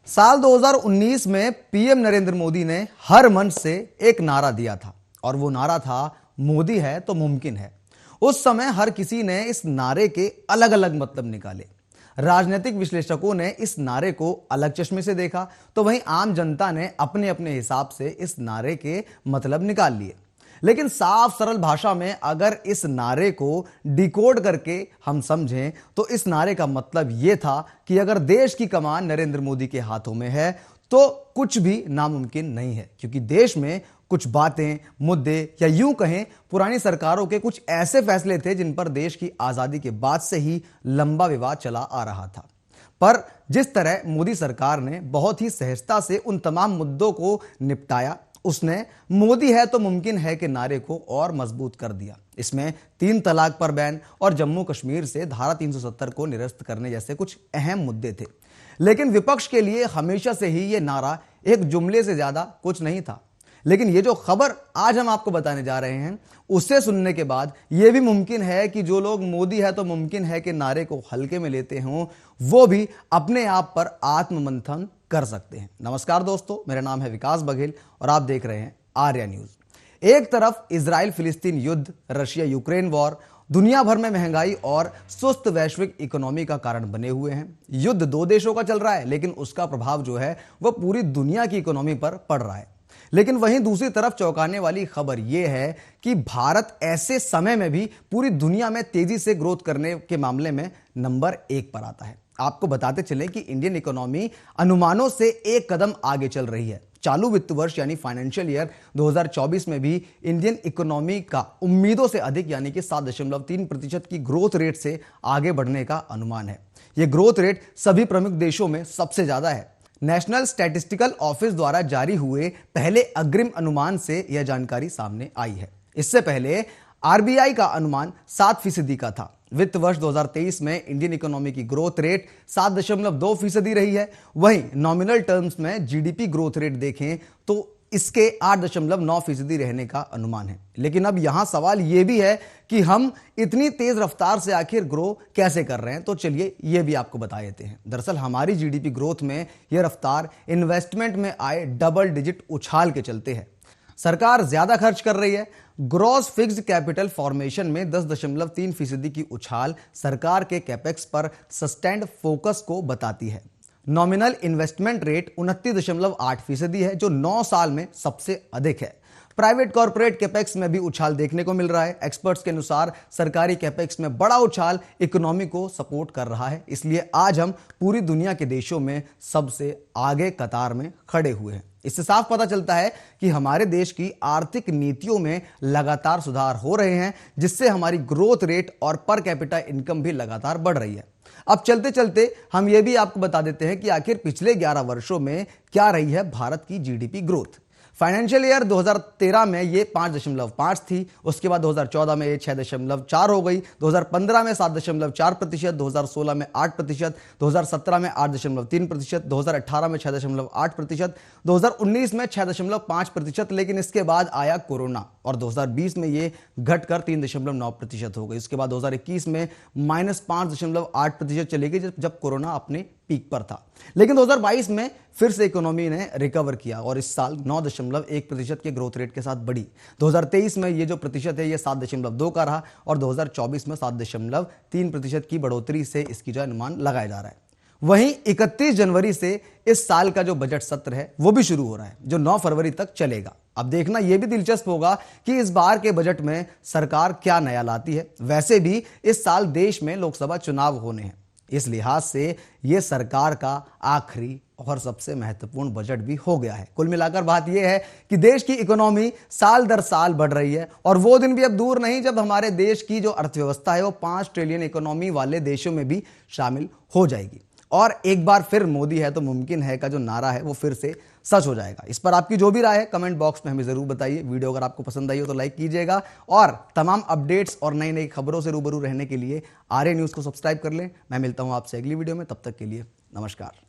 साल 2019 में पीएम नरेंद्र मोदी ने हर मंच से एक नारा दिया था और वो नारा था मोदी है तो मुमकिन है। उस समय हर किसी ने इस नारे के अलग अलग मतलब निकाले। राजनीतिक विश्लेषकों ने इस नारे को अलग चश्मे से देखा तो वहीं आम जनता ने अपने अपने हिसाब से इस नारे के मतलब निकाल लिए। लेकिन साफ सरल भाषा में अगर इस नारे को डिकोड करके हम समझें तो इस नारे का मतलब यह था कि अगर देश की कमान नरेंद्र मोदी के हाथों में है तो कुछ भी नामुमकिन नहीं है, क्योंकि देश में कुछ बातें, मुद्दे या यूं कहें पुरानी सरकारों के कुछ ऐसे फैसले थे जिन पर देश की आजादी के बाद से ही लंबा विवाद चला आ रहा था। पर जिस तरह मोदी सरकार ने बहुत ही सहजता से उन तमाम मुद्दों को निपटाया, उसने मोदी है तो मुमकिन है के नारे को और मजबूत कर दिया। इसमें 3 तलाक पर बैन और जम्मू कश्मीर से धारा 370 को निरस्त करने जैसे कुछ अहम मुद्दे थे। लेकिन विपक्ष के लिए हमेशा से ही यह नारा एक जुमले से ज्यादा कुछ नहीं था। लेकिन ये जो खबर आज हम आपको बताने जा रहे हैं, उसे सुनने के बाद यह भी मुमकिन है कि जो लोग मोदी है तो मुमकिन है के नारे को हल्के में लेते हों, वो भी अपने आप पर आत्ममंथन कर सकते हैं। नमस्कार दोस्तों, मेरा नाम है विकास बघेल और आप देख रहे हैं आर्या न्यूज। एक तरफ इजराइल फिलिस्तीन युद्ध, रशिया यूक्रेन वॉर दुनिया भर में महंगाई और सुस्त वैश्विक इकोनॉमी का कारण बने हुए हैं। युद्ध 2 देशों का चल रहा है, लेकिन उसका प्रभाव जो है वह पूरी दुनिया की इकोनॉमी पर पड़ रहा है। लेकिन वहीं दूसरी तरफ चौंकाने वाली खबर यह है कि भारत ऐसे समय में भी पूरी दुनिया में तेजी से ग्रोथ करने के मामले में नंबर 1 पर आता है। आपको बताते चलें कि इंडियन इकोनॉमी अनुमानों से एक कदम आगे चल रही है। चालू वित्त वर्ष यानी फाइनेंशियल ईयर 2024 में भी इंडियन इकोनॉमी का उम्मीदों से अधिक यानी कि 7.3% की ग्रोथ रेट से आगे बढ़ने का अनुमान है। यह ग्रोथ रेट सभी प्रमुख देशों में सबसे ज्यादा है। नेशनल स्टैटिस्टिकल ऑफिस द्वारा जारी हुए पहले अग्रिम अनुमान से यह जानकारी सामने आई है। इससे पहले आरबीआई का अनुमान 7% का था। वित्त वर्ष 2023 में इंडियन इकोनॉमी की ग्रोथ रेट 7.2% रही है। वहीं नॉमिनल टर्म्स में जीडीपी ग्रोथ रेट देखें तो इसके 8.9% रहने का अनुमान है। लेकिन अब यहां सवाल यह भी है कि हम इतनी तेज रफ्तार से आखिर ग्रो कैसे कर रहे हैं, तो चलिए यह भी आपको बता देते हैं। दरअसल हमारी जीडीपी ग्रोथ में यह रफ्तार इन्वेस्टमेंट में आए डबल डिजिट उछाल के चलते हैं। सरकार ज्यादा खर्च कर रही है। ग्रॉस फिक्स्ड कैपिटल फॉर्मेशन में 10.3% की उछाल सरकार के कैपेक्स पर सस्टेन्ड फोकस को बताती है। नॉमिनल इन्वेस्टमेंट रेट 29.8% है, जो 9 साल में सबसे अधिक है। प्राइवेट कॉर्पोरेट कैपेक्स में भी उछाल देखने को मिल रहा है। एक्सपर्ट्स के अनुसार सरकारी कैपेक्स में बड़ा उछाल इकोनॉमी को सपोर्ट कर रहा है। इसलिए आज हम पूरी दुनिया के देशों में सबसे आगे कतार में खड़े हुए हैं। इससे साफ पता चलता है कि हमारे देश की आर्थिक नीतियों में लगातार सुधार हो रहे हैं, जिससे हमारी ग्रोथ रेट और पर कैपिटा इनकम भी लगातार बढ़ रही है। अब चलते चलते हम यह भी आपको बता देते हैं कि आखिर पिछले 11 वर्षों में क्या रही है भारत की जीडीपी ग्रोथ। फाइनेंशियल ईयर 2013 में ये 5.5 थी। उसके बाद 2014 में ये 6.4 हो गई। 2015 में 7.4%, 2016 में 8%, 2017 में 8.3%, 2018 में 6.8%, 2019 में 6.5%। लेकिन इसके बाद आया कोरोना और 2020 में ये घटकर 3.9% हो गई। उसके बाद 2021 में -5.8% चली गई जब कोरोना अपने पीक पर था। लेकिन 2022 में फिर से इकोनॉमी ने रिकवर किया और इस साल 9.1% के ग्रोथ रेट के साथ बढ़ी। 2023 में ये जो प्रतिशत है ये 7.2 का रहा और 2024 में 7.3% की बढ़ोतरी से इसकी जो अनुमान लगाया जा रहा है। वहीं 31 जनवरी से इस साल का जो बजट सत्र है वो भी शुरू हो रहा है, जो 9 फरवरी तक चलेगा। अब देखना यह भी दिलचस्प होगा कि इस बार के बजट में सरकार क्या नया लाती है। वैसे भी इस साल देश में लोकसभा चुनाव होने हैं, इस लिहाज से यह सरकार का आखिरी और सबसे महत्वपूर्ण बजट भी हो गया है। कुल मिलाकर बात यह है कि देश की इकोनॉमी साल दर साल बढ़ रही है और वो दिन भी अब दूर नहीं जब हमारे देश की जो अर्थव्यवस्था है वो 5 ट्रिलियन इकोनॉमी वाले देशों में भी शामिल हो जाएगी। और एक बार फिर मोदी है तो मुमकिन है का जो नारा है वो फिर से सच हो जाएगा। इस पर आपकी जो भी राय है कमेंट बॉक्स में हमें जरूर बताइए। वीडियो अगर आपको पसंद आई हो तो लाइक कीजिएगा और तमाम अपडेट्स और नई नई खबरों से रूबरू रहने के लिए आर्या न्यूज़ को सब्सक्राइब कर लें। मैं मिलता हूं आपसे अगली वीडियो में, तब तक के लिए नमस्कार।